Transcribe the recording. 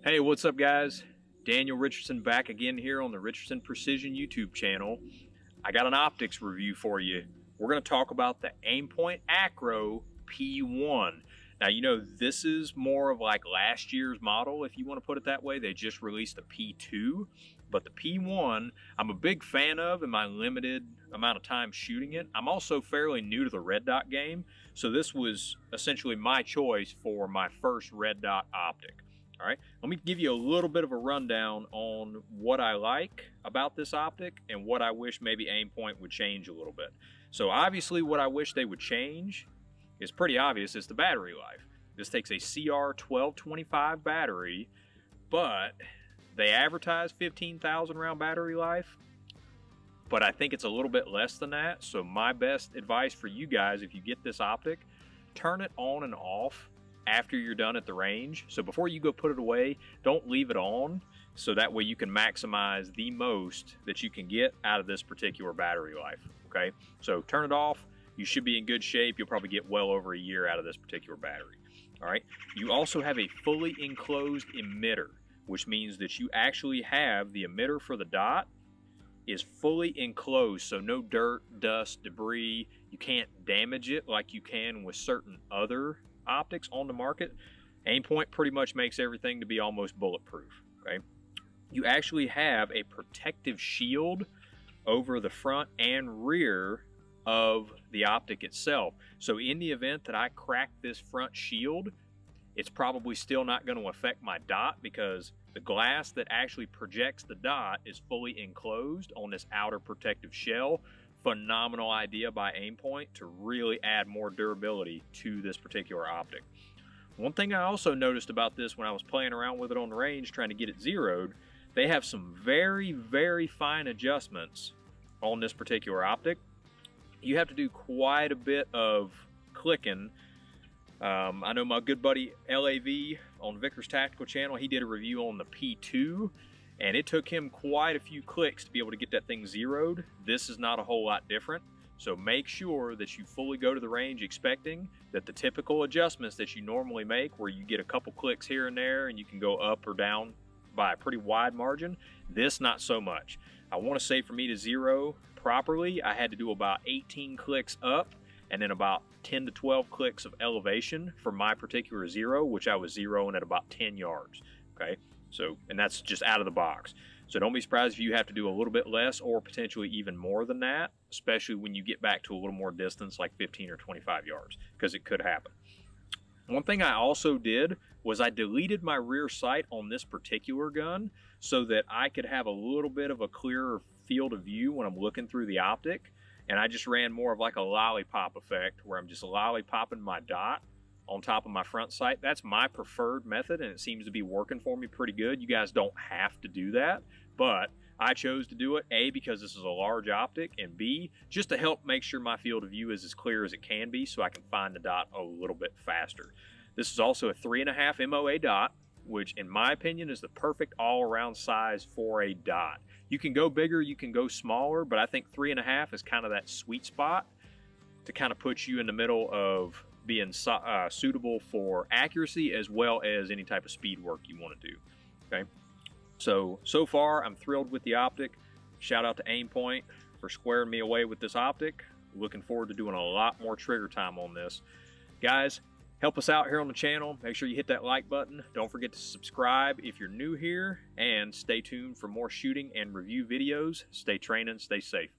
Hey, what's up guys? Daniel Richardson back again here on the Richardson Precision YouTube channel. I got an optics review for you. We're going to talk about the Aimpoint Acro P-1. Now, you know, this is more of like last year's model, if you want to put it that way. They just released a P2, but the P1, I'm a big fan of in my limited amount of time shooting it. I'm also fairly new to the red dot game, so this was essentially my choice for my first red dot optic. All right, let me give you a little bit of a rundown on what I like about this optic and what I wish maybe Aimpoint would change a little bit. So obviously what I wish they would change is pretty obvious. It's the battery life. This takes a CR1225 battery, but they advertise 15,000 round battery life, but I think it's a little bit less than that. So my best advice for you guys, if you get this optic, turn it on and off after you're done at the range. So before you go put it away, don't leave it on, so that way you can maximize the most that you can get out of this particular battery life. Okay, so turn it off. You should be in good shape. You'll probably get well over a year out of this particular battery. All right, you also have a fully enclosed emitter, which means that you actually have the emitter for the dot is fully enclosed, so no dirt, dust, debris. You can't damage it like you can with certain other optics on the market. Aimpoint pretty much makes everything to be almost bulletproof. Okay, you actually have a protective shield over the front and rear of the optic itself. So in the event that I crack this front shield, it's probably still not going to affect my dot, because the glass that actually projects the dot is fully enclosed on this outer protective shell. Phenomenal idea by Aimpoint to really add more durability to this particular optic. One thing I also noticed about this when I was playing around with it on the range trying to get it zeroed, they have some very, very fine adjustments on this particular optic. You have to do quite a bit of clicking. I know my good buddy LAV on Vickers Tactical channel, he did a review on the P2, and it took him quite a few clicks to be able to get that thing zeroed. This is not a whole lot different. So make sure that you fully go to the range expecting that the typical adjustments that you normally make, where you get a couple clicks here and there and you can go up or down by a pretty wide margin, this not so much. I want to say for me to zero properly, I had to do about 18 clicks up and then about 10 to 12 clicks of elevation for my particular zero, which I was zeroing at about 10 yards. Okay, so, and that's just out of the box. So don't be surprised if you have to do a little bit less or potentially even more than that, especially when you get back to a little more distance, like 15 or 25 yards, because it could happen. One thing I also did was I deleted my rear sight on this particular gun so that I could have a little bit of a clearer field of view when I'm looking through the optic. And I just ran more of like a lollipop effect, where I'm just lollipopping my dot on top of my front sight. That's my preferred method, and it seems to be working for me pretty good. You guys don't have to do that, but I chose to do it, A, because this is a large optic, and B, just to help make sure my field of view is as clear as it can be so I can find the dot a little bit faster. This is also a 3.5 MOA dot, which in my opinion is the perfect all-around size for a dot. You can go bigger, you can go smaller, but I think 3.5 is kind of that sweet spot to kind of put you in the middle of being suitable for accuracy as well as any type of speed work you want to do. Okay, so far I'm thrilled with the optic. Shout out to Aimpoint for squaring me away with this optic. Looking forward to doing a lot more trigger time on this. Guys, help us out here on the channel. Make sure you hit that like button. Don't forget to subscribe if you're new here, and stay tuned for more shooting and review videos. Stay training, stay safe.